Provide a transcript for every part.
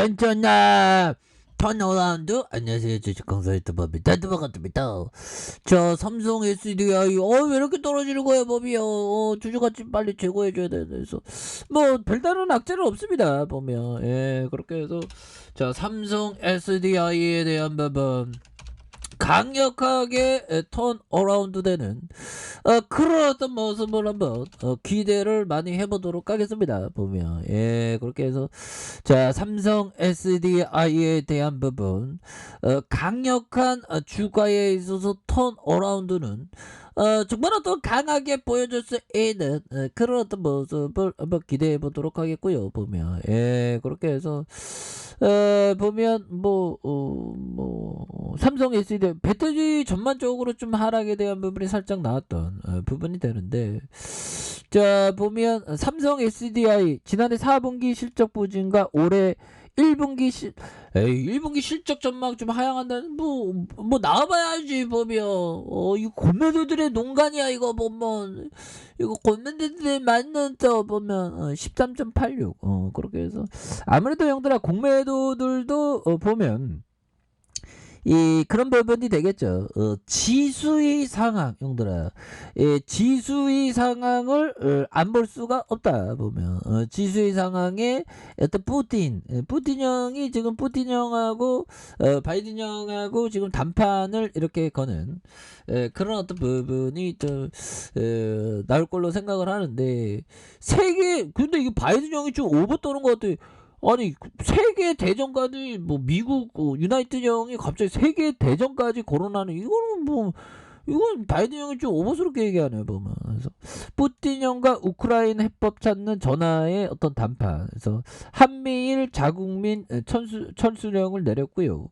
짠짠나 턴어라운드. 안녕하세요, 주식강사 유튜버입니다. 반갑습니다. 자, 삼성 SDI 왜 이렇게 떨어지는 거야 법이요. 주주가치 빨리 제고해줘야 돼서 뭐 별다른 악재는 없습니다 보면. 예, 그렇게 해서 자, 삼성 SDI에 대한 부분 강력하게 턴 어라운드 되는 그런 어떤 모습을 한번 기대를 많이 해보도록 하겠습니다 보면. 예, 그렇게 해서 자, 삼성 SDI에 대한 부분 강력한 주가에 있어서 턴 어라운드는 정말 어떤 강하게 보여줄 수 있는 그런 어떤 모습을 한번 기대해 보도록 하겠고요 보면. 예, 그렇게 해서 보면 삼성 SDI 배터리 전반적으로 좀 하락에 대한 부분이 살짝 나왔던 부분이 되는데, 자, 보면 삼성 SDI 지난해 4분기 실적 부진과 올해 1분기 1분기 실적 전망 좀 하향한다는 뭐 나와봐야지 보면. 이거 권매도들의 농간이야 이거 보면. 이거 권매도들의 맞는 저 보면 13.86 그렇게 해서 아무래도 형들아 공매도들도 보면 이 그런 부분이 되겠죠. 지수의 상황 형들아, 지수의 상황을 안 볼 수가 없다 보면. 지수의 상황에 어떤 푸틴 형이 지금 푸틴 형하고 바이든 형하고 지금 담판을 이렇게 거는 그런 어떤 부분이 좀 나올 걸로 생각을 하는데, 세계 근데 이게 바이든 형이 좀 오버 떠는 것 같아. 아니, 세계 대전까지 미국 유나이티드 형이 갑자기 세계 대전까지 거론하는 이거는 이건 바이든 형이 좀 오버스럽게 얘기하네요 보면. 그래서 푸틴 형과 우크라이나 해법 찾는 전화의 어떤 담판, 그래서 한미일 자국민 철수령을 내렸고요.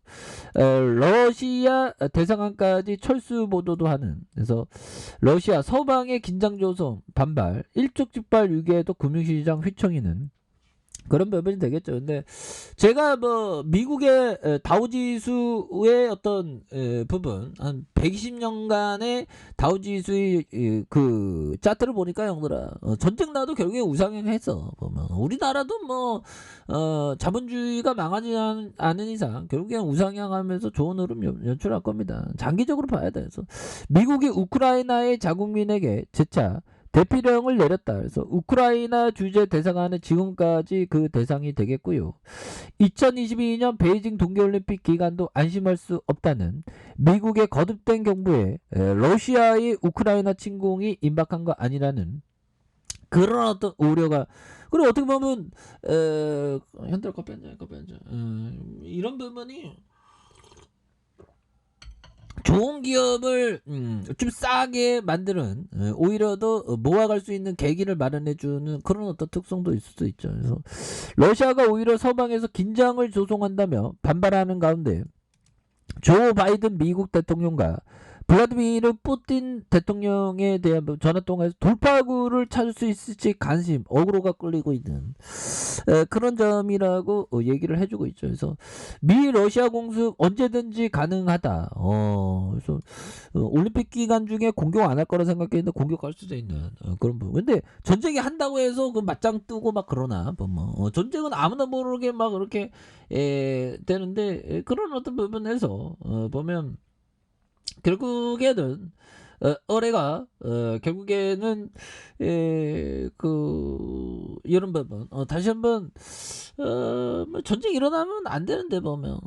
러시아 대상항까지 철수 보도도 하는, 그래서 러시아 서방의 긴장 조성 반발, 일촉즉발 위기에도 금융시장 휘청이는 그런 부분이 되겠죠. 근데 제가 미국의 다우지수의 어떤 부분 한 120년간의 다우지수의 그 차트를 보니까 형들아, 전쟁 나도 결국에 우상향했어 보면. 우리나라도 자본주의가 망하지 않은 이상 결국에 우상향하면서 좋은 흐름 연출할 겁니다. 장기적으로 봐야 돼. 그래서 미국이 우크라이나의 자국민에게 재차 대피령을 내렸다. 그래서 우크라이나 주재 대상하는 지금까지 그 대상이 되겠고요. 2022년 베이징 동계올림픽 기간도 안심할 수 없다는 미국의 거듭된 경보에 러시아의 우크라이나 침공이 임박한 거 아니라는 그런 어떤 우려가. 그리고 어떻게 보면 현대 커피 한잔 이런 부분이 좋은 기업을 좀 싸게 만드는, 오히려 더 모아갈 수 있는 계기를 마련해주는 그런 어떤 특성도 있을 수 있죠. 그래서 러시아가 오히려 서방에서 긴장을 조성한다며 반발하는 가운데 조 바이든 미국 대통령과 블라디미르 푸틴 대통령에 대한 전화통화에서 돌파구를 찾을 수 있을지 관심, 어그로가 끌리고 있는 그런 점이라고 얘기를 해주고 있죠. 그래서 미 러시아 공습 언제든지 가능하다. 그래서 올림픽 기간 중에 공격 안 할 거라 생각했는데 공격할 수도 있는 그런 부분. 근데 전쟁이 한다고 해서 그 맞짱 뜨고 막 그러나 전쟁은 아무나 모르게 막 그렇게 되는데, 그런 어떤 부분에서 보면 결국에는 어뢰가 결국에는 이런 부분 다시 한번 전쟁이 일어나면 안 되는데 보면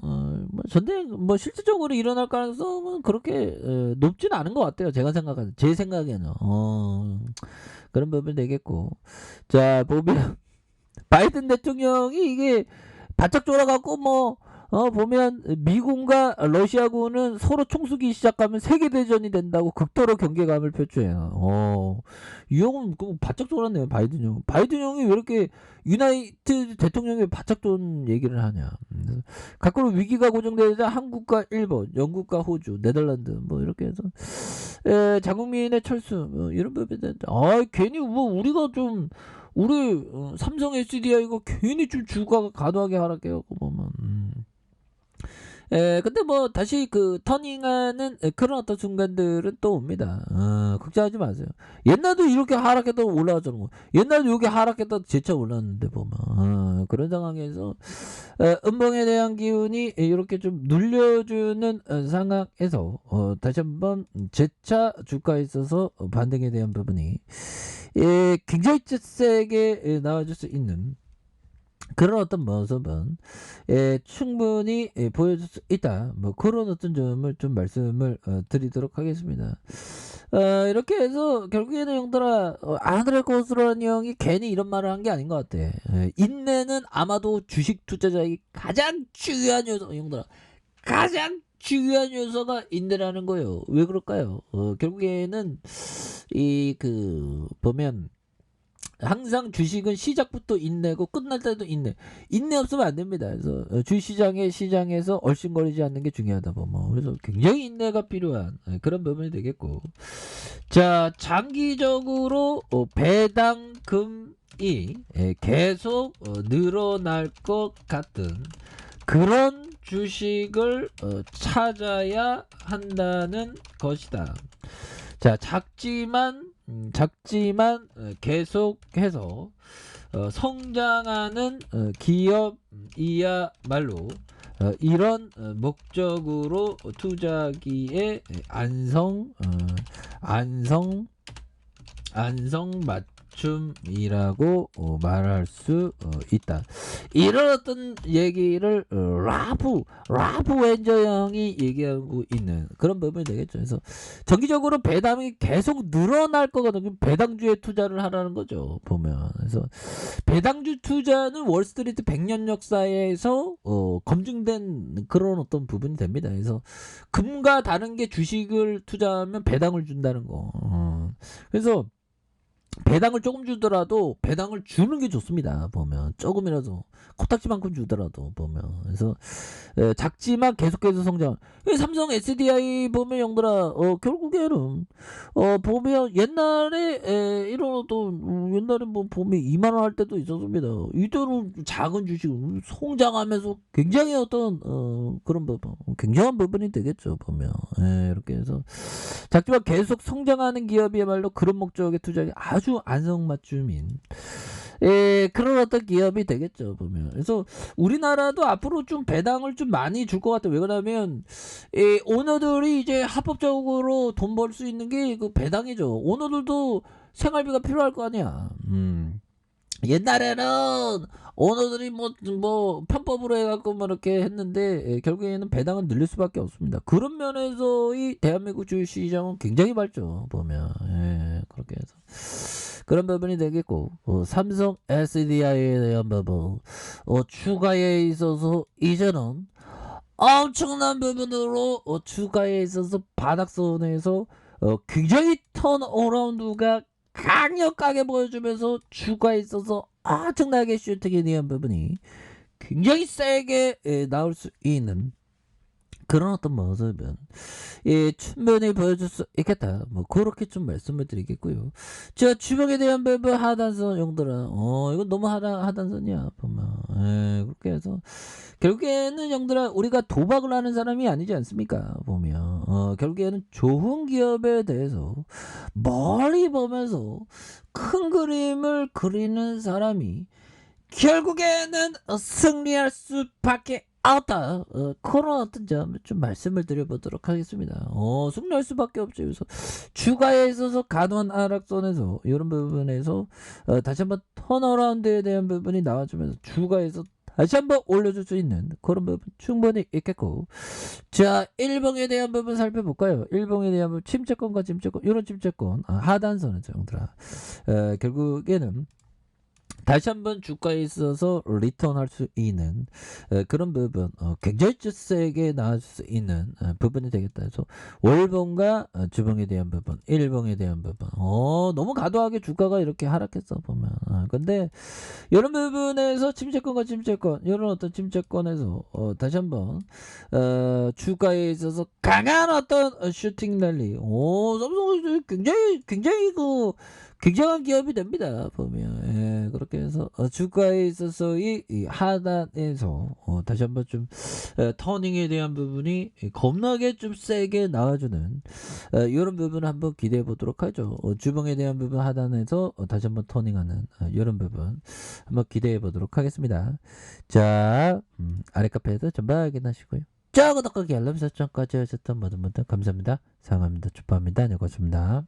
전쟁 실질적으로 일어날 가능성은 그렇게 높지는 않은 것 같아요. 제 생각에는 그런 부분이 되겠고. 자, 보면 바이든 대통령이 이게 바짝 졸아갖고 보면 미군과 러시아군은 서로 총수기 시작하면 세계대전이 된다고 극도로 경계감을 표출해요. 이 형은 바짝 졸았네요. 바이든 형이 왜 이렇게 유나이티드 대통령이 바짝 존 얘기를 하냐. 각국으로 위기가 고정되자 한국과 일본, 영국과 호주, 네덜란드 이렇게 해서 자국민의 철수 이런 부분이 되는데, 괜히 우리가 좀 우리 삼성 SDI가 괜히 좀 주가가 과도하게 하락해갖고 보면 근데 뭐 다시 그 터닝하는 그런 어떤 순간들은 또 옵니다. 걱정하지 마세요. 옛날도 이렇게 하락해도 올라가잖아. 옛날도 이렇게 하락해도 재차 올랐는데 보면 그런 상황에서 음봉에 대한 기운이 이렇게 좀 눌려주는 상황에서 다시 한번 재차 주가에 있어서 반등에 대한 부분이 굉장히 세게 나와줄 수 있는 그런 어떤 모습은 충분히 보여줄 수 있다. 뭐 그런 어떤 점을 좀 말씀을 드리도록 하겠습니다. 이렇게 해서 결국에는 형들아 아들의 고스란히 형이 괜히 이런 말을 한 게 아닌 것 같아. 인내는 아마도 주식 투자자의 가장 중요한 요소, 형들아. 가장 중요한 요소가 인내라는 거예요. 왜 그럴까요? 결국에는 이 그 보면 항상 주식은 시작부터 인내고 끝날 때도 인내. 인내 없으면 안 됩니다. 그래서 시장에서 얼씬거리지 않는 게 중요하다 보면. 그래서 굉장히 인내가 필요한 그런 부분이 되겠고. 자, 장기적으로 배당금이 계속 늘어날 것 같은 그런 주식을 찾아야 한다는 것이다. 자, 작지만 계속해서 성장하는 기업이야말로 이런 목적으로 투자기에 안성맞춤이라고 말할 수 있다. 이런 어떤 얘기를 라프 웬저 형이 얘기하고 있는 그런 부분이 되겠죠. 그래서 정기적으로 배당이 계속 늘어날 거거든요. 배당주에 투자를 하라는 거죠. 보면. 그래서 배당주 투자는 월스트리트 100년 역사에서 검증된 그런 어떤 부분이 됩니다. 그래서 금과 다른 게 주식을 투자하면 배당을 준다는 거. 그래서 배당을 조금 주더라도 배당을 주는 게 좋습니다. 보면 조금이라도 코딱지만큼 주더라도 보면. 그래서 작지만 계속해서 성장. 삼성 SDI 보면 형들아 결국에는 보면 옛날에 이런 또 옛날에 뭐 보면 2만 원 할 때도 있었습니다. 이대로 작은 주식 성장하면서 굉장히 어떤 그런 부분 굉장한 부분이 되겠죠. 보면 이렇게 해서 작지만 계속 성장하는 기업이야말로 그런 목적의 투자가 아주 안성맞춤인 그런 어떤 기업이 되겠죠. 보면. 그래서 우리나라도 앞으로 좀 배당을 좀 많이 줄 것 같아요. 왜 그러냐면 오너들이 이제 합법적으로 돈 벌 수 있는 게 그 배당이죠. 오너들도 생활비가 필요할 거 아니야. 옛날에는 오너들이 뭐 편법으로 해갖고 뭐 이렇게 했는데 결국에는 배당은 늘릴 수밖에 없습니다. 그런 면에서 이 대한민국 주식시장은 굉장히 밝죠. 보면 그렇게 해서 그런 부분이 되겠고 삼성 SDI에 대한 부분 추가에 있어서 이제는 엄청난 부분으로 추가에 있어서 바닥선에서 굉장히 턴어라운드가 강력하게 보여주면서 추가에 있어서 엄청나게 슈팅에 대한 부분이 굉장히 세게 나올 수 있는 그런 어떤 모습은 충분히 보여줄 수 있겠다. 뭐 그렇게 좀 말씀을 드리겠고요. 자, 주먹에 대한 부분 하단선 형들아 이건 너무 하단선이야 보면 그렇게 해서 결국에는 형들아 우리가 도박을 하는 사람이 아니지 않습니까? 보면 결국에는 좋은 기업에 대해서 멀리 보면서 큰 그림을 그리는 사람이 결국에는 승리할 수밖에 없다. 그런 어떤 점을 좀 말씀을 드려보도록 하겠습니다. 승리할 수밖에 없죠. 그래서 주가에 있어서 간원 하락선에서 이런 부분에서 다시 한번 턴어라운드에 대한 부분이 나와주면서 주가에서 다시 한번 올려줄 수 있는 그런 부분 충분히 있겠고. 자, 일봉에 대한 부분 살펴볼까요? 일봉에 대한 부분 침체권과 침체권 이런 침체권 하단선은 정들아 결국에는 다시 한번 주가에 있어서 리턴할 수 있는 그런 부분 굉장히 세게 나올 수 있는 부분이 되겠다. 그래서 월봉과 주봉에 대한 부분, 일봉에 대한 부분 너무 과도하게 주가가 이렇게 하락했어 보면 근데 이런 부분에서 침체권과 침체권 이런 어떤 침체권에서 다시 한번 주가에 있어서 강한 어떤 슈팅 랠리 삼성이 굉장히 그 굉장한 기업이 됩니다 보면 그렇게 해서 주가에 있어서의 이 하단에서 다시 한번 좀 터닝에 대한 부분이 겁나게 좀 세게 나와주는 이런 부분 한번 기대해 보도록 하죠. 주봉에 대한 부분 하단에서 다시 한번 터닝하는 이런 부분 한번 기대해 보도록 하겠습니다. 자, 아래 카페에서 전방 확인하시고요. 자, 구독하기 알람 설정까지 하셨던 모든 분들 감사합니다. 사랑합니다. 축하합니다. 네, 고맙습니다.